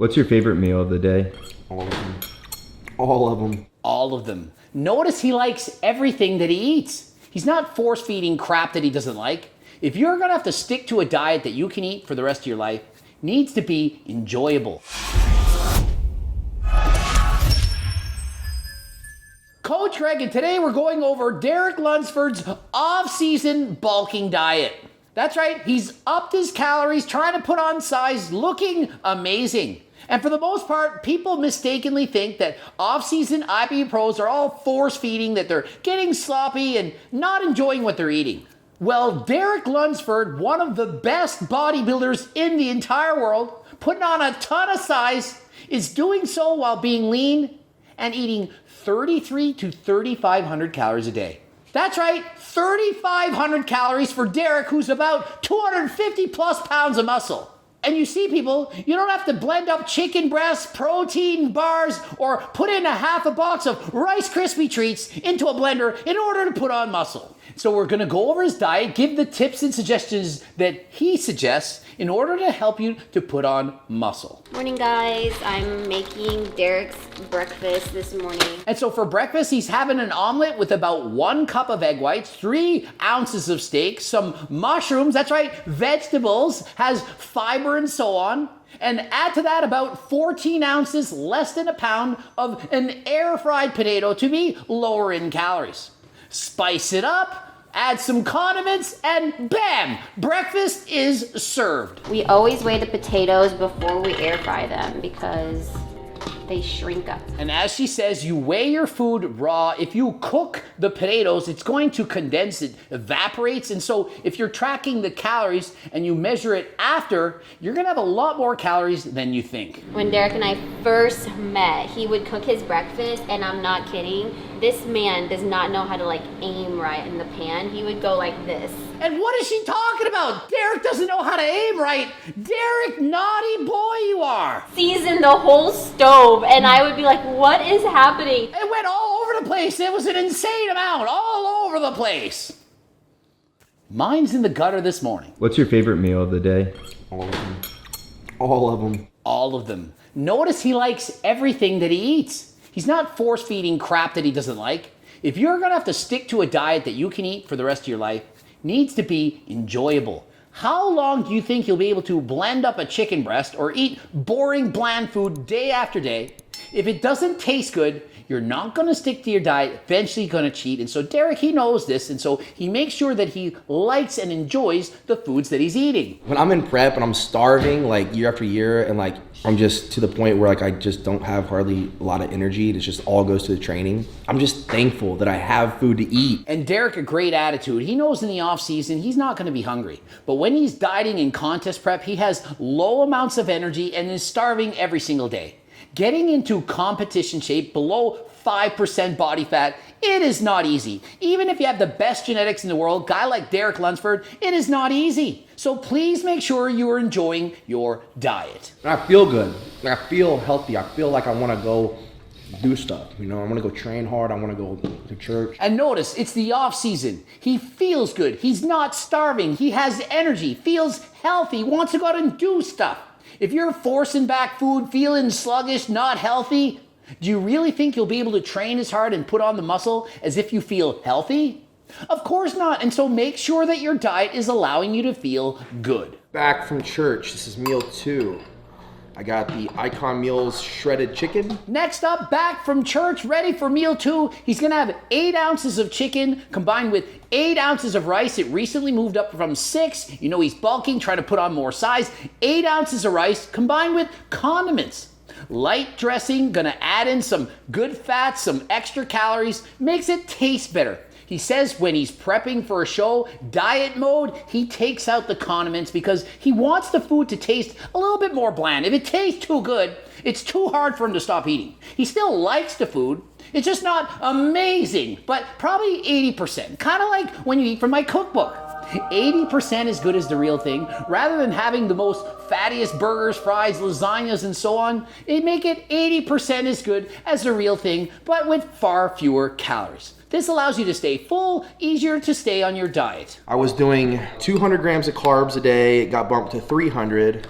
What's your favorite meal of the day? All of them. All of them. All of them. Notice he likes everything that he eats. He's not force feeding crap that he doesn't like. If you're gonna have to stick to a diet that you can eat for the rest of your life, it needs to be enjoyable. Coach Greg, and today we're going over Derek Lunsford's off-season bulking diet. That's right, he's upped his calories, trying to put on size, looking amazing. And for the most part, people mistakenly think that off-season IPA pros are all force-feeding, that they're getting sloppy and not enjoying what they're eating. Well, Derek Lunsford, one of the best bodybuilders in the entire world, putting on a ton of size, is doing so while being lean and eating 3,300 to 3,500 calories a day. That's right, 3,500 calories for Derek, who's about 250 plus pounds of muscle. And you see, people, you don't have to blend up chicken breasts, protein bars, or put in a half a box of Rice Krispie treats into a blender in order to put on muscle. So we're gonna go over his diet, give the tips and suggestions that he suggests in order to help you to put on muscle. Morning, guys. I'm making Derek's breakfast this morning. And so for breakfast, he's having an omelet with about 1 cup of egg whites, 3 ounces of steak, some mushrooms, that's right, vegetables, has fiber and so on. And add to that about 14 ounces, less than a pound, of an air-fried potato to be lower in calories. Spice it up, add some condiments, and bam! Breakfast is served. We always weigh the potatoes before we air fry them because they shrink up. And as she says, you weigh your food raw. If you cook the potatoes, it's going to condense, it evaporates. And so if you're tracking the calories and you measure it after, you're gonna have a lot more calories than you think. When Derek and I first met, he would cook his breakfast, and I'm not kidding. This man does not know how to aim right in the pan. He would go like this. And what is she talking about? Derek doesn't know how to aim right. Derek, naughty boy you are. Season the whole stove, and I would be like, what is happening? It went all over the place. It was an insane amount, all over the place. Mine's in the gutter this morning. What's your favorite meal of the day? All of them. All of them. All of them. Notice he likes everything that he eats. He's not force feeding crap that he doesn't like. If you're gonna have to stick to a diet that you can eat for the rest of your life, it needs to be enjoyable. How long do you think you'll be able to blend up a chicken breast or eat boring, bland food day after day? If it doesn't taste good, you're not gonna stick to your diet, eventually gonna cheat. And so Derek, he knows this, and so he makes sure that he likes and enjoys the foods that he's eating. When I'm in prep and I'm starving year after year, and I'm just to the point where I just don't have hardly a lot of energy, it just all goes to the training. I'm just thankful that I have food to eat. And Derek, a great attitude. He knows in the off season, he's not gonna be hungry. But when he's dieting in contest prep, he has low amounts of energy and is starving every single day. Getting into competition shape below 5% body fat, it is not easy. Even if you have the best genetics in the world, guy like Derek Lunsford, it is not easy. So please make sure you are enjoying your diet. And I feel good. I feel healthy. I feel like I want to go do stuff. I want to go train hard. I want to go to church. And notice, it's the off season. He feels good. He's not starving. He has energy, feels healthy, wants to go out and do stuff. If you're forcing back food, feeling sluggish, not healthy, do you really think you'll be able to train as hard and put on the muscle as if you feel healthy? Of course not. And so make sure that your diet is allowing you to feel good. Back from church. This is meal 2. I got the Icon Meals shredded chicken. Next up, back from church, ready for meal 2. He's gonna have 8 ounces of chicken combined with 8 ounces of rice. It recently moved up from 6. He's bulking, trying to put on more size. 8 ounces of rice combined with condiments. Light dressing, gonna add in some good fats, some extra calories, makes it taste better. He says when he's prepping for a show, diet mode, he takes out the condiments because he wants the food to taste a little bit more bland. If it tastes too good, it's too hard for him to stop eating. He still likes the food, it's just not amazing, but probably 80%. Kind of like when you eat from my cookbook. 80% as good as the real thing. Rather than having the most fattiest burgers, fries, lasagnas, and so on, they make it 80% as good as the real thing, but with far fewer calories. This allows you to stay full, easier to stay on your diet. I was doing 200 grams of carbs a day. It got bumped to 300.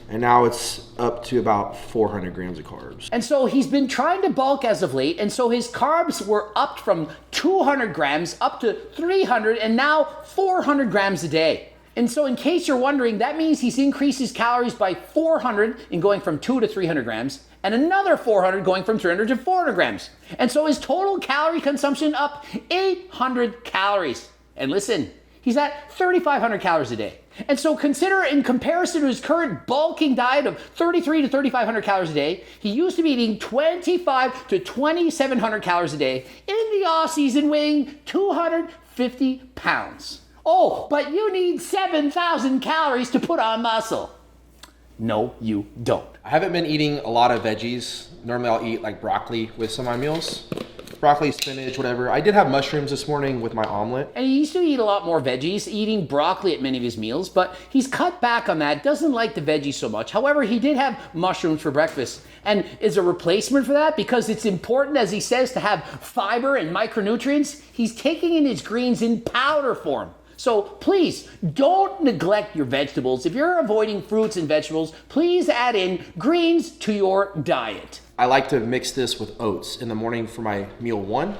and now it's up to about 400 grams of carbs. And so he's been trying to bulk as of late, and so his carbs were upped from 200 grams up to 300 and now 400 grams a day. And so in case you're wondering, that means he's increased his calories by 400 in going from 2 to 300 grams, and another 400 going from 300 to 400 grams. And so his total calorie consumption up 800 calories. And listen, he's at 3,500 calories a day. And so consider, in comparison to his current bulking diet of 33 to 3,500 calories a day, he used to be eating 25 to 2,700 calories a day in the off season, weighing 250 pounds. Oh, but you need 7,000 calories to put on muscle. No, you don't. I haven't been eating a lot of veggies. Normally I'll eat like broccoli with some of my meals. Broccoli, spinach, whatever. I did have mushrooms this morning with my omelet. And he used to eat a lot more veggies, eating broccoli at many of his meals, but he's cut back on that, doesn't like the veggies so much. However, he did have mushrooms for breakfast, and is a replacement for that because it's important, as he says, to have fiber and micronutrients. He's taking in his greens in powder form. So please don't neglect your vegetables. If you're avoiding fruits and vegetables, please add in greens to your diet. I like to mix this with oats in the morning for my meal one.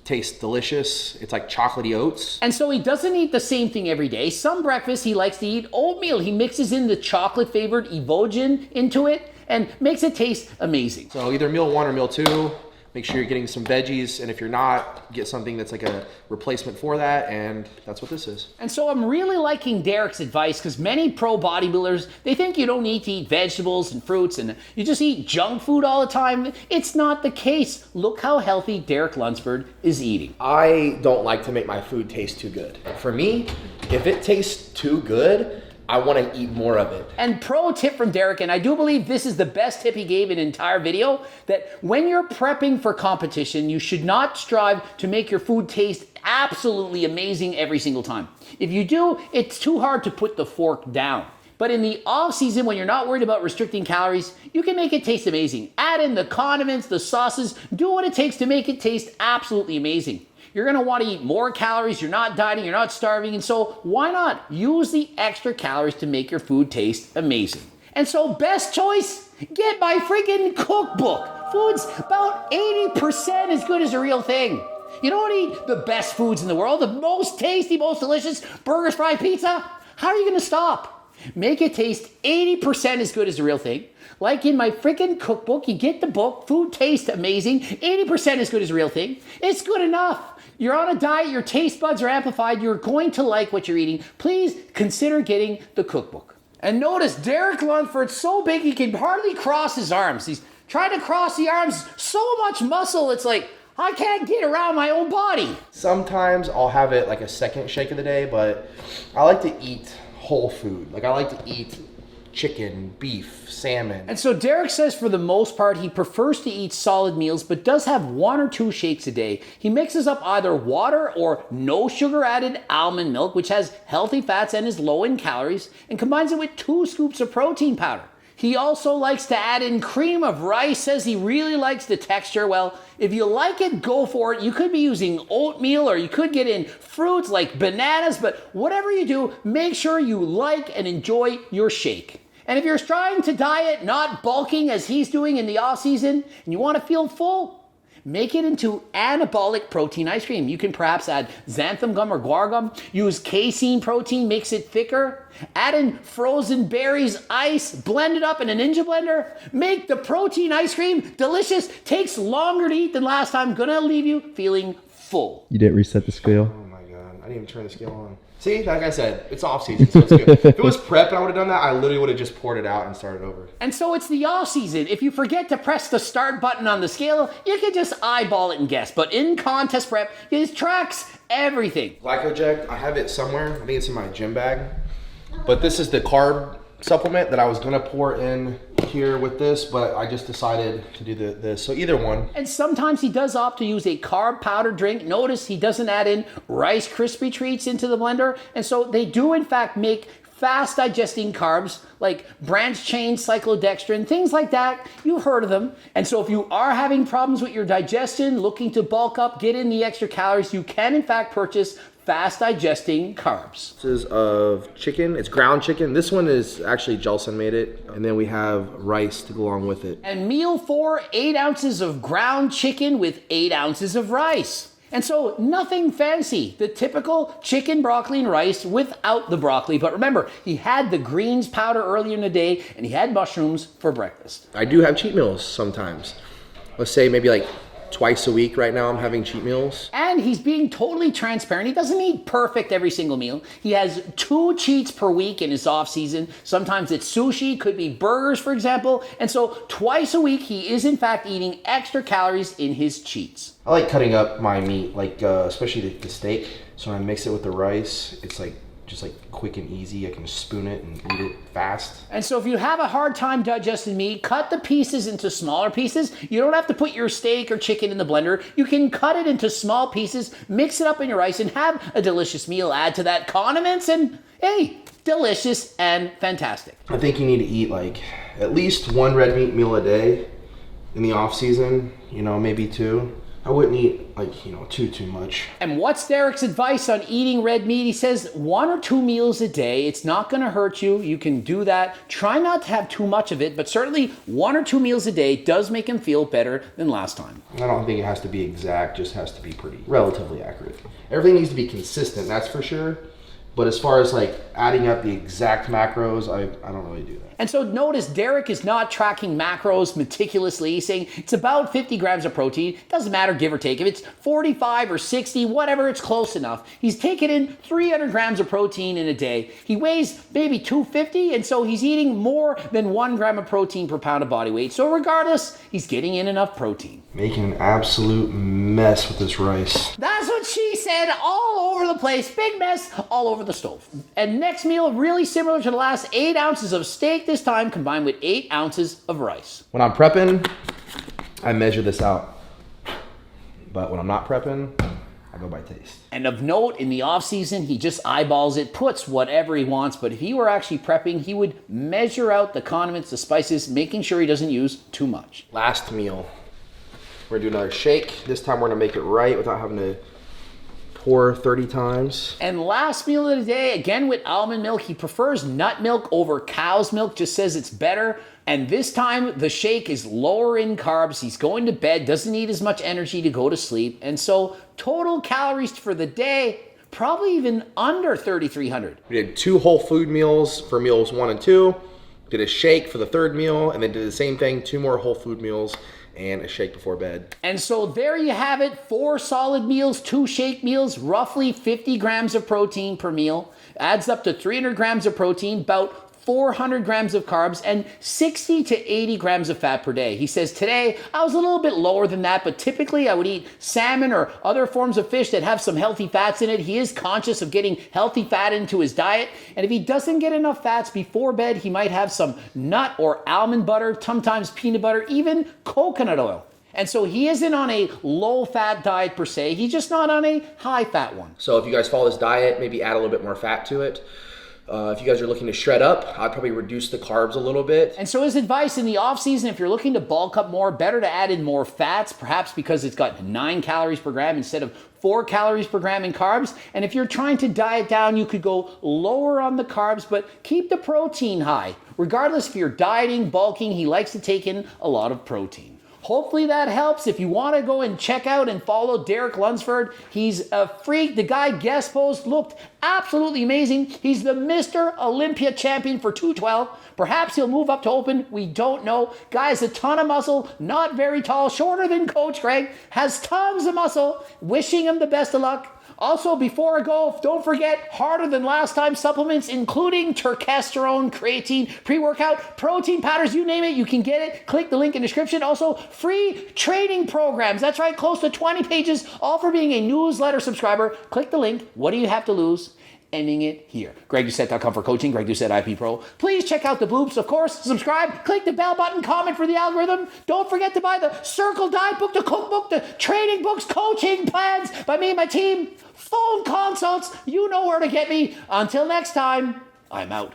Tastes delicious. It's like chocolatey oats. And so he doesn't eat the same thing every day. Some breakfast he likes to eat oatmeal. He mixes in the chocolate flavored Evogen into it and makes it taste amazing. So either meal one or meal two. Make sure you're getting some veggies, and if you're not, get something that's like a replacement for that, and that's what this is. And so I'm really liking Derek's advice because many pro bodybuilders, they think you don't need to eat vegetables and fruits and you just eat junk food all the time. It's not the case. Look how healthy Derek Lunsford is eating. I don't like to make my food taste too good. For me, if it tastes too good, I want to eat more of it. And pro tip from Derek, and I do believe this is the best tip he gave in an entire video, that when you're prepping for competition, you should not strive to make your food taste absolutely amazing every single time. If you do, it's too hard to put the fork down. But in the off season, when you're not worried about restricting calories, you can make it taste amazing. Add in the condiments, the sauces, do what it takes to make it taste absolutely amazing. You're gonna wanna eat more calories, you're not dieting, you're not starving, and so why not use the extra calories to make your food taste amazing? And so best choice, get my freaking cookbook. Food's about 80% as good as a real thing. You don't eat the best foods in the world, the most tasty, most delicious burgers, fried pizza. How are you gonna stop? Make it taste 80% as good as the real thing. Like in my freaking cookbook, you get the book, food tastes amazing, 80% as good as the real thing. It's good enough. You're on a diet, your taste buds are amplified, you're going to like what you're eating. Please consider getting the cookbook. And notice Derek Lunsford's so big he can hardly cross his arms. He's trying to cross the arms, so much muscle, it's like, I can't get around my own body. Sometimes I'll have it like a second shake of the day, but I like to eat whole food. Like I like to eat chicken, beef, salmon. And so Derek says for the most part, he prefers to eat solid meals, but does have 1 or 2 shakes a day. He mixes up either water or no sugar added almond milk, which has healthy fats and is low in calories, and combines it with 2 scoops of protein powder. He also likes to add in cream of rice, says he really likes the texture. Well, if you like it, go for it. You could be using oatmeal or you could get in fruits like bananas, but whatever you do, make sure you like and enjoy your shake. And if you're trying to diet, not bulking as he's doing in the off season, and you want to feel full, make it into anabolic protein ice cream. You can perhaps add xanthan gum or guar gum. Use casein protein, makes it thicker. Add in frozen berries, ice, blend it up in a Ninja blender. Make the protein ice cream delicious. Takes longer to eat than last time. Gonna leave you feeling full. You didn't reset the scale? Oh my God, I didn't even turn the scale on. See, like I said, it's off season, so it's good. If it was prep and I would have done that, I literally would have just poured it out and started over. And so it's the off season. If you forget to press the start button on the scale, you can just eyeball it and guess. But in contest prep, it tracks everything. Glycoject, I have it somewhere. I think it's in my gym bag. But this is the carb supplement that I was gonna pour in here with this, but I just decided to do this. So either one. And sometimes he does opt to use a carb powder drink. Notice he doesn't add in Rice Krispie treats into the blender. And so they do in fact make fast digesting carbs like branched chain cyclodextrin, things like that. You've heard of them. And so if you are having problems with your digestion, looking to bulk up, get in the extra calories, you can in fact purchase fast digesting carbs. This is of chicken. It's ground chicken. This one is actually Jelson made it. And then we have rice to go along with it. And meal 4, 8 ounces of ground chicken with 8 ounces of rice. And so nothing fancy, the typical chicken, broccoli, and rice without the broccoli. But remember, he had the greens powder earlier in the day and he had mushrooms for breakfast. I do have cheat meals sometimes. Let's say maybe like twice a week right now I'm having cheat meals. And he's being totally transparent. He doesn't eat perfect every single meal. He has 2 cheats per week in his off season. Sometimes it's sushi, could be burgers, for example. And so twice a week, he is in fact eating extra calories in his cheats. I like cutting up my meat, like especially the steak. So when I mix it with the rice, it's like just like quick and easy. I can spoon it and eat it fast. And so if you have a hard time digesting meat, cut the pieces into smaller pieces. You don't have to put your steak or chicken in the blender. You can cut it into small pieces, mix it up in your rice, and have a delicious meal. Add to that condiments and, hey, delicious and fantastic. I think you need to eat like at least 1 red meat meal a day in the off season, maybe 2. I wouldn't eat like, too much. And what's Derek's advice on eating red meat? He says 1 or 2 meals a day. It's not going to hurt you. You can do that. Try not to have too much of it, but certainly 1 or 2 meals a day does make him feel better than last time. I don't think it has to be exact, just has to be pretty relatively accurate. Everything needs to be consistent, that's for sure. But as far as like adding up the exact macros, I don't really do that. And so notice Derek is not tracking macros meticulously. He's saying it's about 50 grams of protein. Doesn't matter, give or take. If it's 45 or 60, whatever, it's close enough. He's taking in 300 grams of protein in a day. He weighs maybe 250, and so he's eating more than 1 gram of protein per pound of body weight. So regardless, he's getting in enough protein. Making an absolute mess with this rice. That's what she said, all over the place. Big mess all over the stove. And next meal, really similar to the last, 8 ounces of steak this time combined with 8 ounces of rice. When I'm prepping, I measure this out. But when I'm not prepping, I go by taste. And of note, in the off season, he just eyeballs it, puts whatever he wants. But if he were actually prepping, he would measure out the condiments, the spices, making sure he doesn't use too much. Last meal. We're gonna do another shake. This time we're gonna make it right without having to pour 30 times. And last meal of the day, again with almond milk. He prefers nut milk over cow's milk, just says it's better. And this time the shake is lower in carbs. He's going to bed, doesn't need as much energy to go to sleep. And so total calories for the day, probably even under 3,300. We did 2 whole food meals for meals 1 and 2. Did a shake for the 3rd meal, and then did the same thing, 2 more whole food meals and a shake before bed. And so there you have it, 4 solid meals, 2 shake meals, roughly 50 grams of protein per meal. Adds up to 300 grams of protein, about 400 grams of carbs, and 60 to 80 grams of fat per day. He says, today I was a little bit lower than that, but typically I would eat salmon or other forms of fish that have some healthy fats in it. He is conscious of getting healthy fat into his diet. And if he doesn't get enough fats before bed, he might have some nut or almond butter, sometimes peanut butter, even coconut oil. And so he isn't on a low-fat diet per se. He's just not on a high-fat one. So if you guys follow this diet, maybe add a little bit more fat to it. If you guys are looking to shred up, I'd probably reduce the carbs a little bit. And so his advice in the off season, if you're looking to bulk up more, better to add in more fats, perhaps because it's got 9 calories per gram instead of 4 calories per gram in carbs. And if you're trying to diet down, you could go lower on the carbs, but keep the protein high. Regardless if you're dieting, bulking, he likes to take in a lot of protein. Hopefully that helps. If you want to go and check out and follow Derek Lunsford, he's a freak. The guy guest post looked absolutely amazing. He's the Mr. Olympia champion for 212. Perhaps he'll move up to open. We don't know. Guy's a ton of muscle, not very tall, shorter than Coach Greg, has tons of muscle. Wishing him the best of luck. Also, before I go, don't forget, harder than last time supplements, including testosterone, creatine, pre-workout, protein powders, you name it, you can get it. Click the link in the description. Also, free training programs. That's right, close to 20 pages, all for being a newsletter subscriber. Click the link. What do you have to lose? Ending it here. GregDoucette.com for coaching, Greg Doucette IP Pro. Please check out the bloops, of course. Subscribe, click the bell button, comment for the algorithm. Don't forget to buy the Circle Diet book, the cookbook, the training books, coaching plans by me and my team, phone consults. You know where to get me. Until next time, I'm out.